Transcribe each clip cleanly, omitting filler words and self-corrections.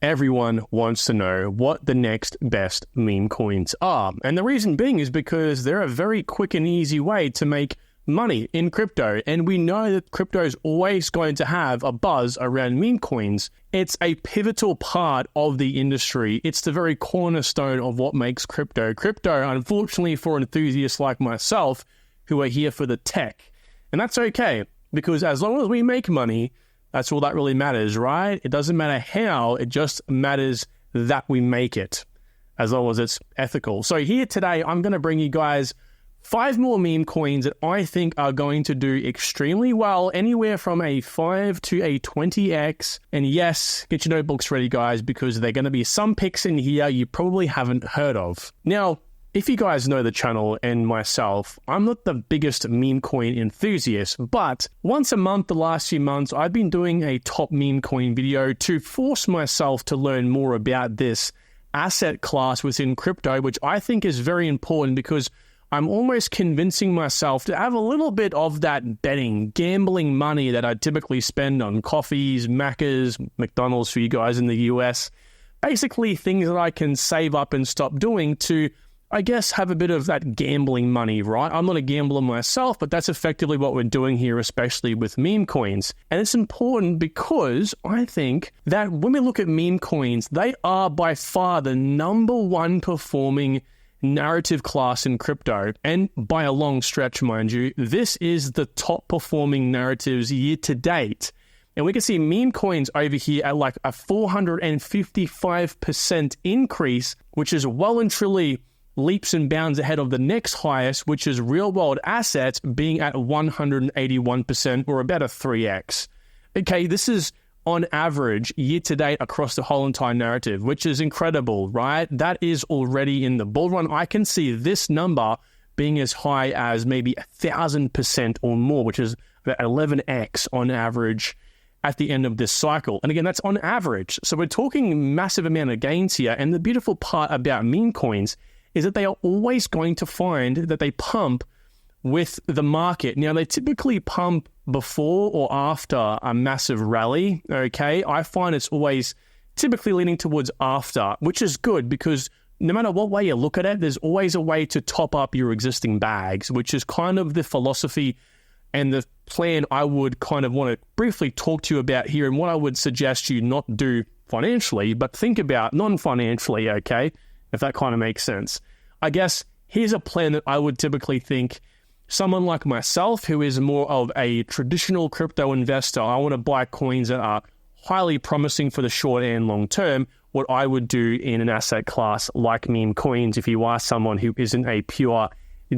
Everyone wants to know what the next best meme coins are. And the reason being is because they're a very quick and easy way to make money in crypto. And we know that crypto is always going to have a buzz around meme coins. It's a pivotal part of the industry. It's the very cornerstone of what makes crypto. Crypto, unfortunately for enthusiasts like myself, who are here for the tech. And that's okay, because as long as we make money, that's all that really matters, right? It doesn't matter how, it just matters that we make it, as long as it's ethical. So here today, I'm going to bring you guys 5 more meme coins that I think are going to do extremely well, anywhere from a 5 to a 20x. And yes, get your notebooks ready, guys, because there are going to be some picks in here you probably haven't heard of. Now, if you guys know the channel and myself, I'm not the biggest meme coin enthusiast, but once a month the last few months, I've been doing a top meme coin video to force myself to learn more about this asset class within crypto, which I think is very important because I'm almost convincing myself to have a little bit of that betting, gambling money that I typically spend on coffees, Maccas, McDonald's for you guys in the US. Basically things that I can save up and stop doing to, I guess, have a bit of that gambling money, right? I'm not a gambler myself, but that's effectively what we're doing here, especially with meme coins. And it's important because I think that when we look at meme coins, they are by far the #1 performing narrative class in crypto. And by a long stretch, mind you, this is the top performing narratives year to date. And we can see meme coins over here at like a 455% increase, which is well and truly leaps and bounds ahead of the next highest, which is real-world assets being at 181%, or about a 3x. Okay, this is on average year-to-date across the whole entire narrative, which is incredible, right? That is already in the bull run. I can see this number being as high as maybe 1,000% or more, which is about 11x on average at the end of this cycle. And again, that's on average. So we're talking massive amount of gains here. And the beautiful part about meme coins is that they are always going to find that they pump with the market. Now, they typically pump before or after a massive rally, okay? I find it's always typically leaning towards after, which is good because no matter what way you look at it, there's always a way to top up your existing bags, which is kind of the philosophy and the plan I would kind of want to briefly talk to you about here, and what I would suggest you not do financially, but think about non-financially, okay? If that kind of makes sense. I guess here's a plan that I would typically think someone like myself, who is more of a traditional crypto investor, I want to buy coins that are highly promising for the short and long term, what I would do in an asset class like meme coins if you are someone who isn't a pure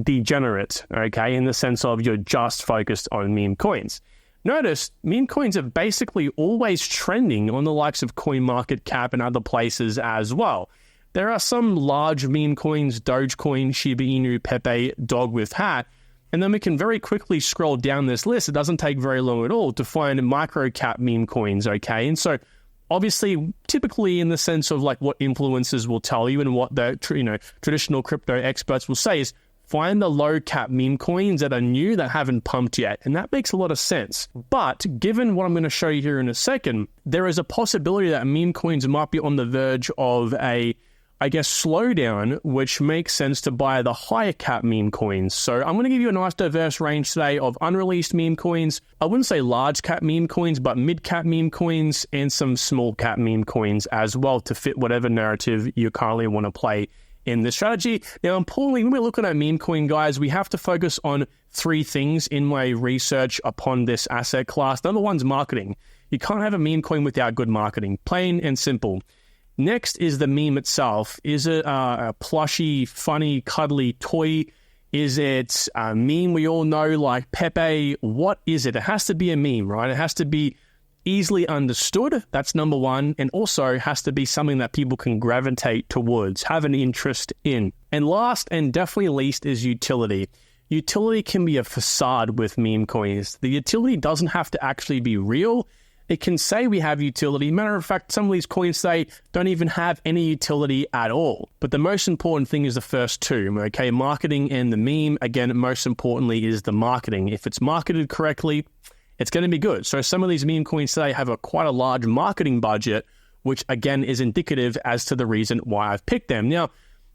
degenerate, okay, in the sense of you're just focused on meme coins. Notice meme coins are basically always trending on the likes of CoinMarketCap and other places as well. There are some large meme coins, Dogecoin, Shiba Inu, Pepe, Dog with Hat, and then we can very quickly scroll down this list. It doesn't take very long at all to find micro cap meme coins, okay? And so obviously, typically in the sense of like what influencers will tell you and what the traditional crypto experts will say is find the low cap meme coins that are new that haven't pumped yet. And that makes a lot of sense. But given what I'm going to show you here in a second, there is a possibility that meme coins might be on the verge of a slowdown, which makes sense to buy the higher cap meme coins. So I'm going to give you a nice diverse range today of unreleased meme coins. I wouldn't say large cap meme coins, but mid cap meme coins and some small cap meme coins as well to fit whatever narrative you currently want to play in this strategy. Now, importantly, when we're looking at meme coin, guys, we have to focus on 3 things in my research upon this asset class. Number 1 is marketing. You can't have a meme coin without good marketing, plain and simple. Next is the meme itself. Is it a plushy, funny, cuddly toy? Is it a meme we all know like Pepe? What is it? It has to be a meme, right? It has to be easily understood. That's number 1. And also has to be something that people can gravitate towards, have an interest in. And last and definitely least is utility. Utility can be a facade with meme coins. The utility doesn't have to actually be real. It can say we have utility. Matter of fact, some of these coins say don't even have any utility at all. But the most important thing is the first 2, okay? Marketing and the meme. Again, most importantly is the marketing. If it's marketed correctly, it's going to be good. So some of these meme coins today have quite a large marketing budget, which again is indicative as to the reason why I've picked them. Now,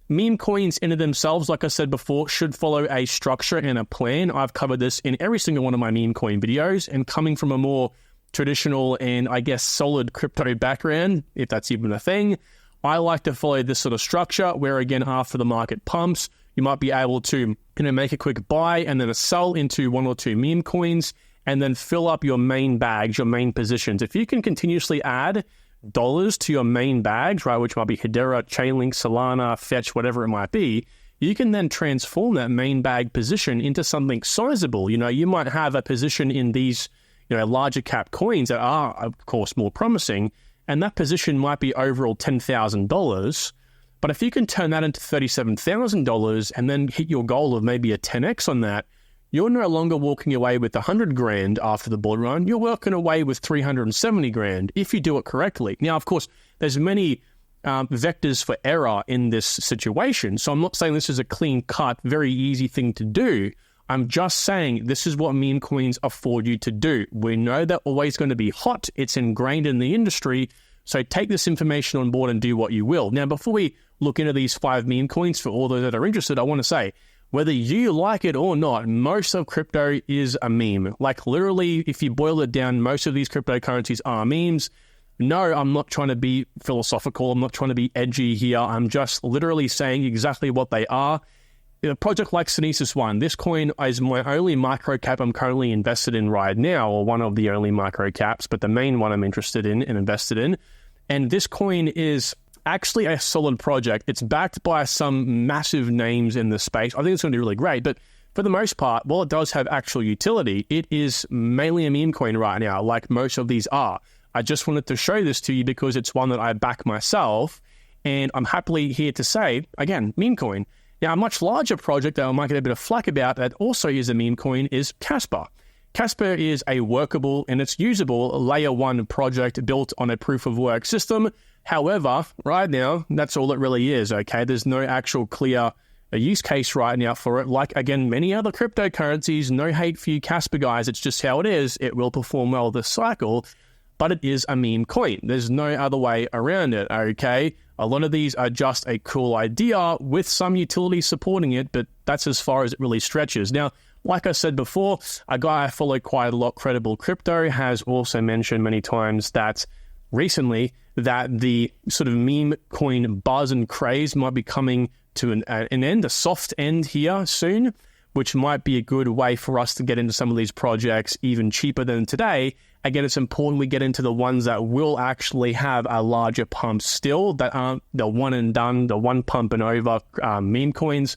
meme coins in and of themselves, like I said before, should follow a structure and a plan. I've covered this in every single one of my meme coin videos, and coming from a more traditional and I guess solid crypto background, if that's even a thing, I like to follow this sort of structure where, again, after the market pumps, you might be able to make a quick buy and then a sell into one or two meme coins and then fill up your main bags, your main positions. If you can continuously add dollars to your main bags, right, which might be Hedera, Chainlink, Solana, Fetch, whatever it might be, you can then transform that main bag position into something sizable. You might have a position in these, larger cap coins that are, of course, more promising, and that position might be overall $10,000. But if you can turn that into $37,000 and then hit your goal of maybe a 10x on that, you're no longer walking away with 100 grand after the bull run. You're walking away with 370 grand if you do it correctly. Now, of course, there's many vectors for error in this situation. So I'm not saying this is a clean cut, very easy thing to do. I'm just saying this is what meme coins afford you to do. We know they're always going to be hot. It's ingrained in the industry. So take this information on board and do what you will. Now, before we look into these 5 meme coins, for all those that are interested, I want to say, whether you like it or not, most of crypto is a meme. Like literally, if you boil it down, most of these cryptocurrencies are memes. No, I'm not trying to be philosophical. I'm not trying to be edgy here. I'm just literally saying exactly what they are. A project like Synesis One, this coin is my only micro cap I'm currently invested in right now, or one of the only micro caps, but the main one I'm interested in and invested in. And this coin is actually a solid project. It's backed by some massive names in the space. I think it's going to be really great, but for the most part, while it does have actual utility, it is mainly a meme coin right now, like most of these are. I just wanted to show this to you because it's one that I back myself, and I'm happily here to say, again, meme coin. Now, a much larger project that I might get a bit of flack about that also is a meme coin is Casper. Casper is a workable and it's usable layer 1 project built on a proof of work system. However, right now, that's all it really is, okay? There's no actual clear use case right now for it. Like, again, many other cryptocurrencies, no hate for you Casper guys, it's just how it is. It will perform well this cycle, but it is a meme coin. There's no other way around it, okay? A lot of these are just a cool idea with some utility supporting it, but that's as far as it really stretches. Now, like I said before, a guy I follow quite a lot, Credible Crypto, has also mentioned many times that recently that the sort of meme coin buzz and craze might be coming to an end, a soft end here soon, which might be a good way for us to get into some of these projects even cheaper than today. Again, it's important we get into the ones that will actually have a larger pump still, that aren't the one and done, the one pump and over meme coins.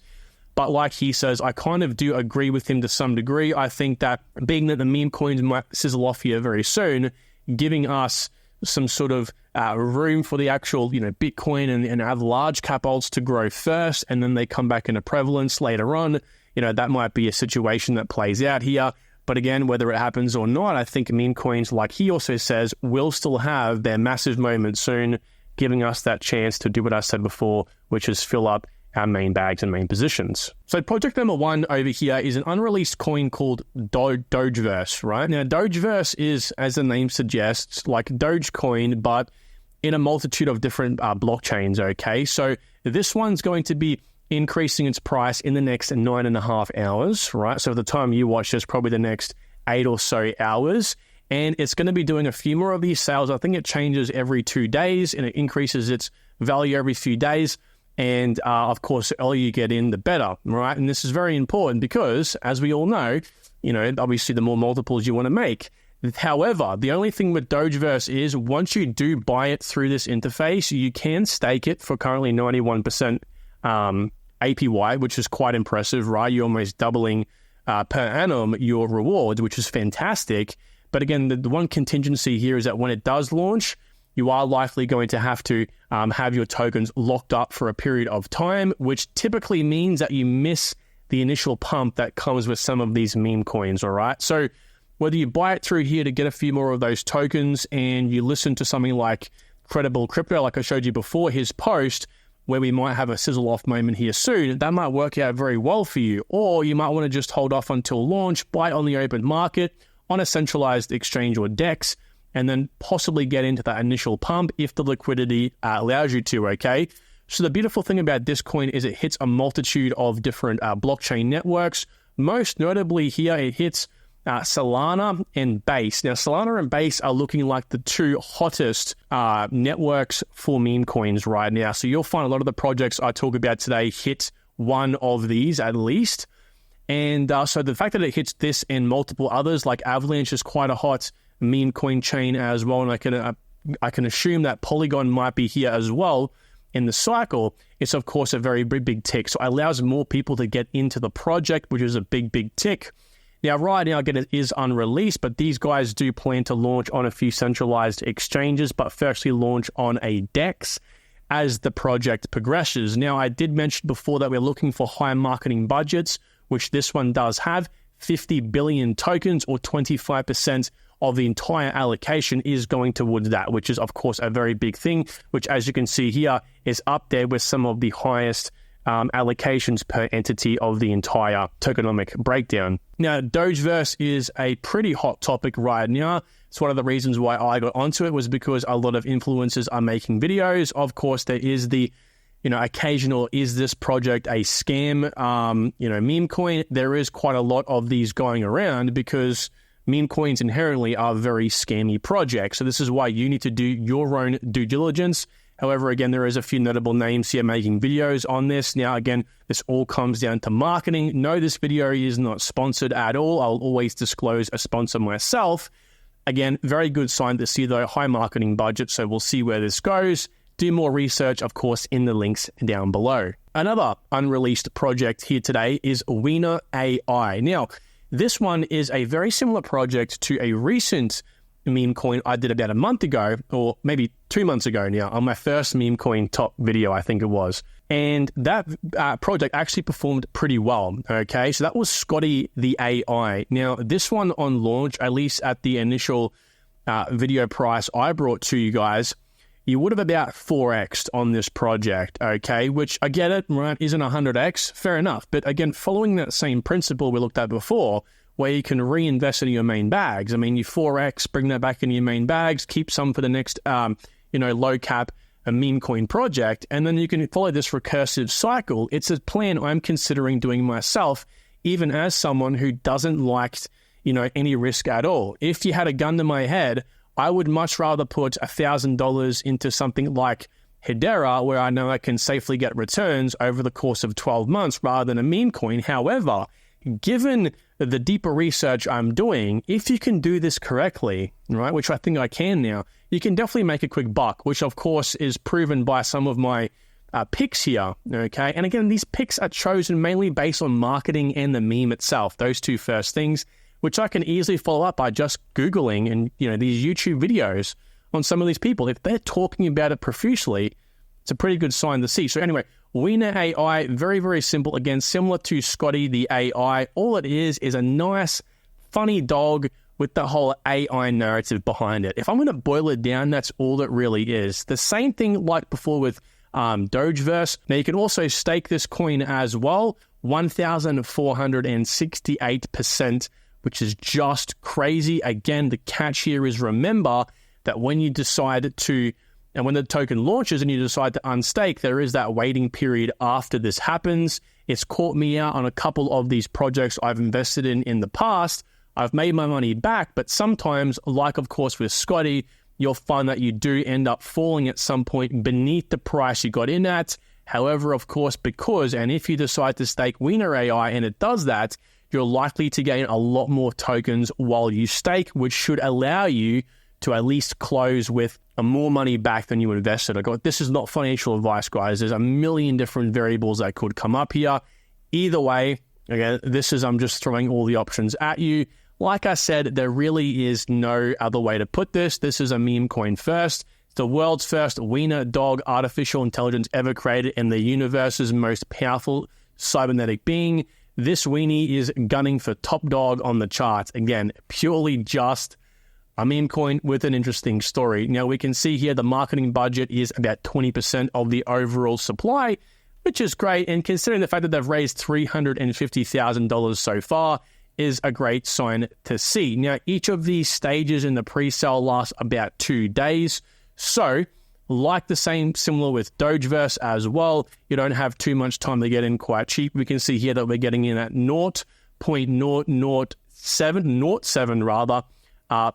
But like he says, I kind of do agree with him to some degree. I think that being that the meme coins might sizzle off here very soon, giving us some sort of room for the actual, Bitcoin and other large cap alts to grow first, and then they come back into prevalence later on. That might be a situation that plays out here. But again, whether it happens or not, I think meme coins, like he also says, will still have their massive moment soon, giving us that chance to do what I said before, which is fill up our main bags and main positions. So project number 1 over here is an unreleased coin called Dogeverse, right? Now, Dogeverse is, as the name suggests, like Dogecoin, but in a multitude of different blockchains, okay? So this one's going to be increasing its price in the next 9.5 hours, right? So at the time you watch this, probably the next 8 or so hours. And it's going to be doing a few more of these sales. I think it changes every 2 days and it increases its value every few days. And of course, the earlier you get in, the better, right? And this is very important because, as we all know, obviously the more multiples you want to make. However, the only thing with Dogeverse is once you do buy it through this interface, you can stake it for currently 91% APY, which is quite impressive, right? You're almost doubling per annum your reward, which is fantastic. But again, the one contingency here is that when it does launch, you are likely going to have to have your tokens locked up for a period of time, which typically means that you miss the initial pump that comes with some of these meme coins, all right? So whether you buy it through here to get a few more of those tokens and you listen to something like Credible Crypto, like I showed you before, his post, where we might have a sizzle off moment here soon, that might work out very well for you. Or you might want to just hold off until launch, buy on the open market, on a centralized exchange or DEX, and then possibly get into that initial pump if the liquidity allows you to, okay? So the beautiful thing about this coin is it hits a multitude of different blockchain networks. Most notably here, it hits Solana and Base. Now, Solana and Base are looking like the two hottest networks for meme coins right now. So you'll find a lot of the projects I talk about today hit one of these at least. And so the fact that it hits this and multiple others, like Avalanche is quite a hot meme coin chain as well. And I can assume that Polygon might be here as well in the cycle. It's, of course, a very big tick. So it allows more people to get into the project, which is a big tick. Now, right now, again, it is unreleased, but these guys do plan to launch on a few centralized exchanges, but firstly launch on a DEX as the project progresses. Now, I did mention before that we're looking for high marketing budgets, which this one does have. 50 billion tokens, or 25% of the entire allocation is going towards that, which is, of course, a very big thing, which, as you can see here, is up there with some of the highest allocations per entity of the entire tokenomic breakdown. Now, Dogeverse is a pretty hot topic right now. It's one of the reasons why I got onto it was because a lot of influencers are making videos. Of course, there is the, occasional, is this project a scam, meme coin? There is quite a lot of these going around because meme coins inherently are very scammy projects. So this is why you need to do your own due diligence. However, again, there is a few notable names here making videos on this. Now, again, this all comes down to marketing. No, this video is not sponsored at all. I'll always disclose a sponsor myself. Again, very good sign to see, though, high marketing budget. So we'll see where this goes. Do more research, of course, in the links down below. Another unreleased project here today is Wiener AI. Now, this one is a very similar project to a recent meme coin I did about a month ago, or maybe 2 months ago now, on my first meme coin top video, I think it was. And that project actually performed pretty well, okay? So that was Scotty the AI. Now, this one on launch, at least at the initial video price I brought to you guys, you would have about 4x'd on this project, okay? Which, I get it, right, isn't 100x, fair enough. But again, following that same principle we looked at before, where you can reinvest in your main bags. I mean, you 4x, bring that back into your main bags, keep some for the next, low cap, a meme coin project, and then you can follow this recursive cycle. It's a plan I'm considering doing myself, even as someone who doesn't like, any risk at all. If you had a gun to my head, I would much rather put $1,000 into something like Hedera, where I know I can safely get returns over the course of 12 months rather than a meme coin. However, given the deeper research I'm doing, if you can do this correctly, right, which I think I can now, you can definitely make a quick buck, which of course is proven by some of my picks here, okay? And again, these picks are chosen mainly based on marketing and the meme itself, those two first things, which I can easily follow up by just Googling and, these YouTube videos on some of these people. If they're talking about it profusely, it's a pretty good sign to see. So anyway, Wiener AI, very, very simple. Again, similar to Scotty the AI. All it is a nice, funny dog with the whole AI narrative behind it. If I'm going to boil it down, that's all it really is. The same thing like before with Dogeverse. Now, you can also stake this coin as well, 1,468%, which is just crazy. Again, the catch here is remember that when you decide to, and when the token launches and you decide to unstake, there is that waiting period after this happens. It's caught me out on a couple of these projects I've invested in the past. I've made my money back, but sometimes, like of course with Scotty, you'll find that you do end up falling at some point beneath the price you got in at. However, of course, and if you decide to stake Wiener AI and it does that, you're likely to gain a lot more tokens while you stake, which should allow you to at least close with more money back than you invested. This is not financial advice, guys. There's a million different variables that could come up here. Either way, again, I'm just throwing all the options at you. Like I said, there really is no other way to put this. This is a meme coin first. It's the world's first Wiener dog artificial intelligence ever created and the universe's most powerful cybernetic being. This weenie is gunning for top dog on the charts. Again, purely just a meme coin with an interesting story. Now, we can see here the marketing budget is about 20% of the overall supply, which is great. And considering the fact that they've raised $350,000 so far, is a great sign to see. Now, each of these stages in the pre-sale lasts about 2 days. So, like similar with Dogeverse as well, you don't have too much time to get in quite cheap. We can see here that we're getting in at 0.007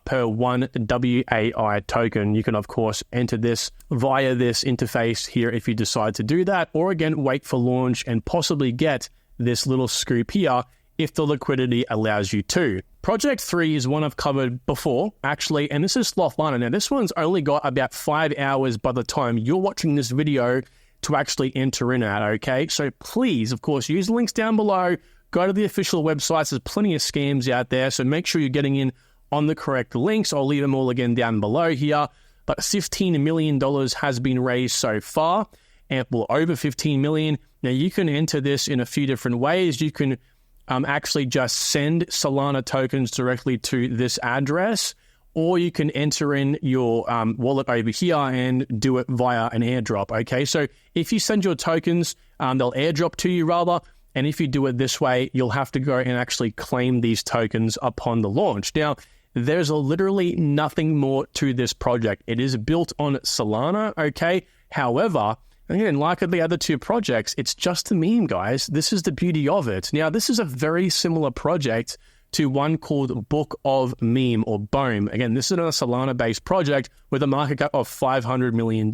per one WAI token. You can, of course, enter this via this interface here if you decide to do that, or again, wait for launch and possibly get this little scoop here if the liquidity allows you to. Project 3 is one I've covered before, actually, and this is Slothana. Now, this one's only got about 5 hours by the time you're watching this video to actually enter in at, okay? So please, of course, use the links down below. Go to the official websites. There's plenty of scams out there, so make sure you're getting in on the correct links. I'll leave them all again down below here. But $15 million has been raised so far, and well, over 15 million. Now, you can enter this in a few different ways. You can actually just send Solana tokens directly to this address, or you can enter in your wallet over here and do it via an airdrop, okay? So if you send your tokens, they'll airdrop to you rather, and if you do it this way, you'll have to go and actually claim these tokens upon the launch. Now, there's literally nothing more to this project. It is built on Solana, okay? However, again, like the other two projects, it's just a meme, guys. This is the beauty of it. Now, this is a very similar project to one called Book of Meme, or BOME. Again, this is a Solana-based project with a market cap of $500 million.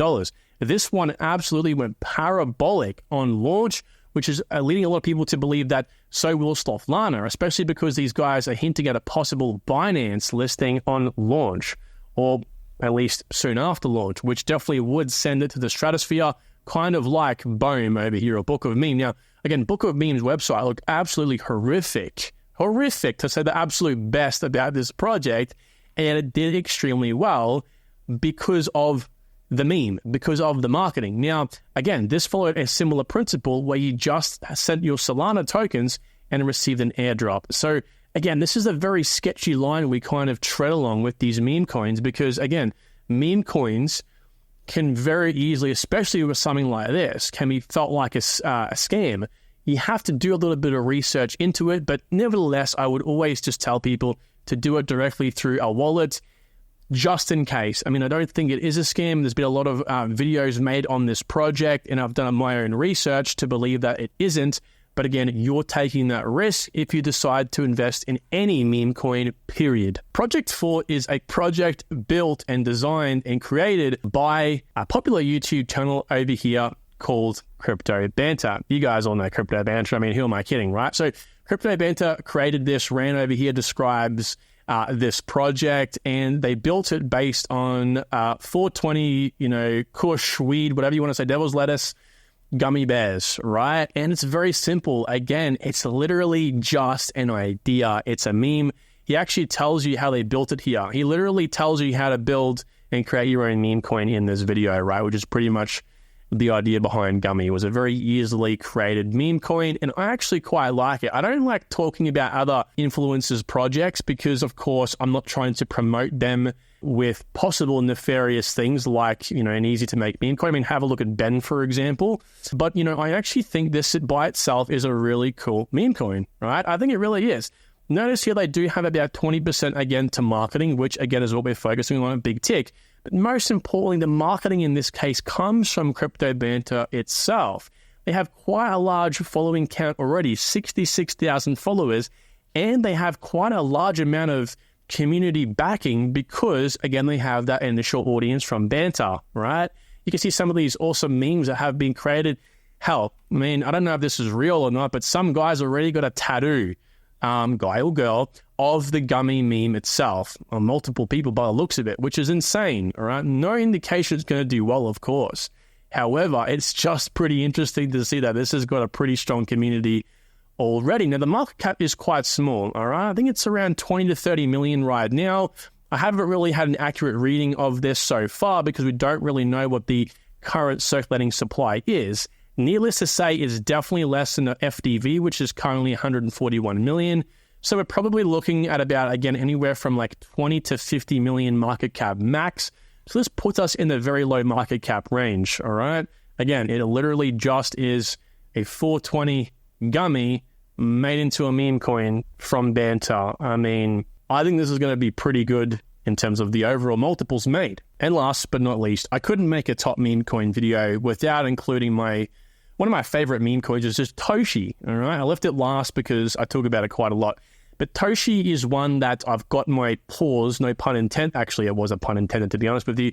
This one absolutely went parabolic on launch, which is leading a lot of people to believe that so will Slothana, especially because these guys are hinting at a possible Binance listing on launch, or at least soon after launch, which definitely would send it to the stratosphere, kind of like BOME over here, or Book of Meme. Now, again, Book of Meme's website looked absolutely horrific to say the absolute best about this project, and it did extremely well because of the meme, because of the marketing. Now, again, this followed a similar principle where you just sent your Solana tokens and received an airdrop. So, again, this is a very sketchy line we kind of tread along with these meme coins because, again, meme coins can very easily, especially with something like this, can be felt like a scam. You have to do a little bit of research into it, but nevertheless, I would always just tell people to do it directly through a wallet, just in case. I mean, I don't think it is a scam. There's been a lot of videos made on this project, and I've done my own research to believe that it isn't. But again, you're taking that risk if you decide to invest in any meme coin, period. Project 4 is a project built and designed and created by a popular YouTube channel over here called Crypto Banter. You guys all know Crypto Banter. I mean, who am I kidding, right? So Crypto Banter created this, ran over here, describes this project, and they built it based on 420, Kush, weed, whatever you want to say, devil's lettuce, gummy bears, right? And it's very simple. Again, it's literally just an idea. It's a meme. He actually tells you how they built it here. He literally tells you how to build and create your own meme coin in this video, right? Which is pretty much the idea behind Gummy. It was a very easily created meme coin, and I actually quite like it. I don't like talking about other influencers' projects because, of course, I'm not trying to promote them with possible nefarious things like, an easy-to-make meme coin. I mean, have a look at Ben, for example. But, I actually think this by itself is a really cool meme coin, right? I think it really is. Notice here they do have about 20% again to marketing, which again is what we're focusing on, a big tick. But most importantly, the marketing in this case comes from Crypto Banter itself. They have quite a large following count already, 66,000 followers, and they have quite a large amount of community backing because, again, they have that initial audience from Banter, right? You can see some of these awesome memes that have been created. Hell, I mean, I don't know if this is real or not, but some guy's already got a tattoo, guy or girl, of the Gummy meme itself, or multiple people by the looks of it, which is insane, all right? No indication it's going to do well, of course. However, it's just pretty interesting to see that this has got a pretty strong community already. Now, the market cap is quite small, all right? I think it's around 20 to 30 million right now. I haven't really had an accurate reading of this so far because we don't really know what the current circulating supply is. Needless to say, it's definitely less than the FDV, which is currently 141 million. So we're probably looking at about, again, anywhere from like 20 to 50 million market cap max. So this puts us in the very low market cap range, all right? Again, it literally just is a 420 Gummy made into a meme coin from banter. I mean, I think this is going to be pretty good in terms of the overall multiples made. And last but not least, I couldn't make a top meme coin video without including one of my favorite meme coins is just Toshi. All right, I left it last because I talk about it quite a lot. But Toshi is one that I've got my paws, no pun intended. Actually, it was a pun intended, to be honest with you,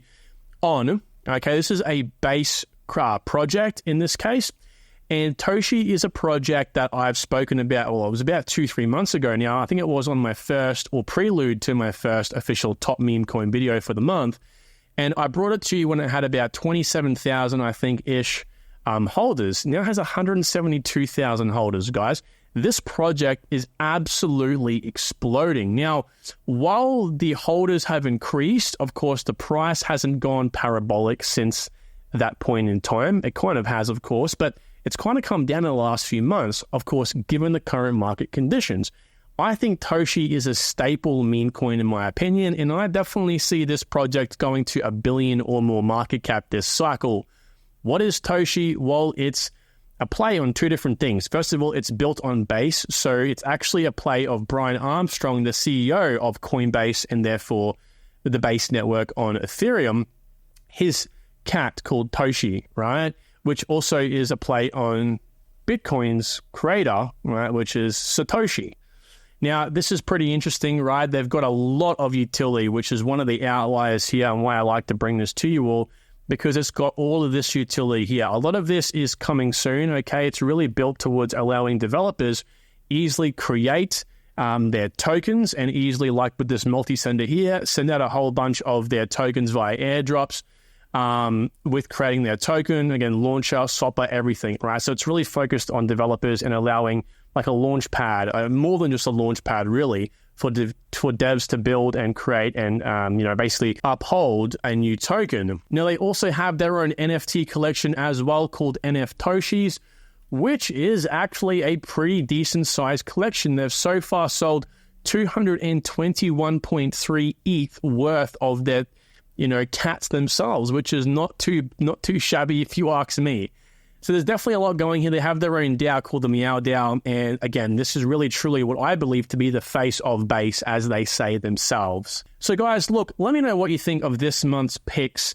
on. Okay, this is a base project in this case. And Toshi is a project that I've spoken about, well, it was about 2-3 months ago now. I think it was on my first, or prelude to my first official top meme coin video for the month. And I brought it to you when it had about 27,000, I think-ish holders. Now it has 172,000 holders, guys. This project is absolutely exploding. Now, while the holders have increased, of course, the price hasn't gone parabolic since that point in time. It kind of has, of course, but it's kind of come down in the last few months, of course, given the current market conditions. I think Toshi is a staple meme coin in my opinion, and I definitely see this project going to $1 billion or more market cap this cycle. What is Toshi? Well, it's a play on two different things. First of all, it's built on Base, so it's actually a play of Brian Armstrong, the CEO of Coinbase, and therefore the Base network on Ethereum, his cat called Toshi, right? Which also is a play on Bitcoin's creator, right? Which is Satoshi. Now, this is pretty interesting, right? They've got a lot of utility, which is one of the outliers here and why I like to bring this to you all, because it's got all of this utility here. A lot of this is coming soon, okay? It's really built towards allowing developers easily create their tokens and easily, like with this multi-sender here, send out a whole bunch of their tokens via airdrops with creating their token, again, launcher, swapper, everything, right? So it's really focused on developers and allowing like a launch pad, more than just a launch pad, really, for devs to build and create and, basically uphold a new token. Now, they also have their own NFT collection as well called NFToshis, which is actually a pretty decent sized collection. They've so far sold 221.3 ETH worth of their, cats themselves, which is not too shabby if you ask me. So there's definitely a lot going here. They have their own DAO called the Meow DAO. And again, this is really truly what I believe to be the face of Base, as they say themselves. So guys, look, let me know what you think of this month's picks.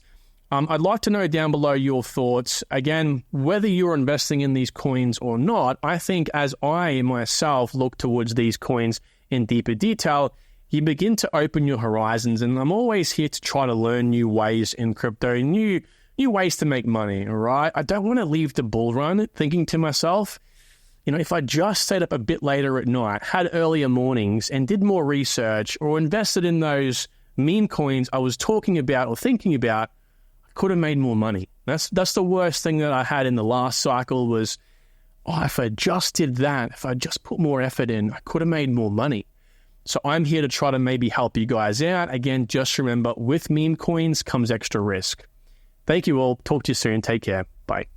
I'd like to know down below your thoughts. Again, whether you're investing in these coins or not, I think as I myself look towards these coins in deeper detail, you begin to open your horizons. And I'm always here to try to learn new ways in crypto, new ways to make money, all right? I don't want to leave the bull run thinking to myself, if I just stayed up a bit later at night, had earlier mornings, and did more research or invested in those meme coins I was talking about or thinking about, I could have made more money. That's the worst thing that I had in the last cycle was, if I just did that, if I just put more effort in, I could have made more money. So I'm here to try to maybe help you guys out. Again, just remember, with meme coins comes extra risk. Thank you all. Talk to you soon. Take care. Bye.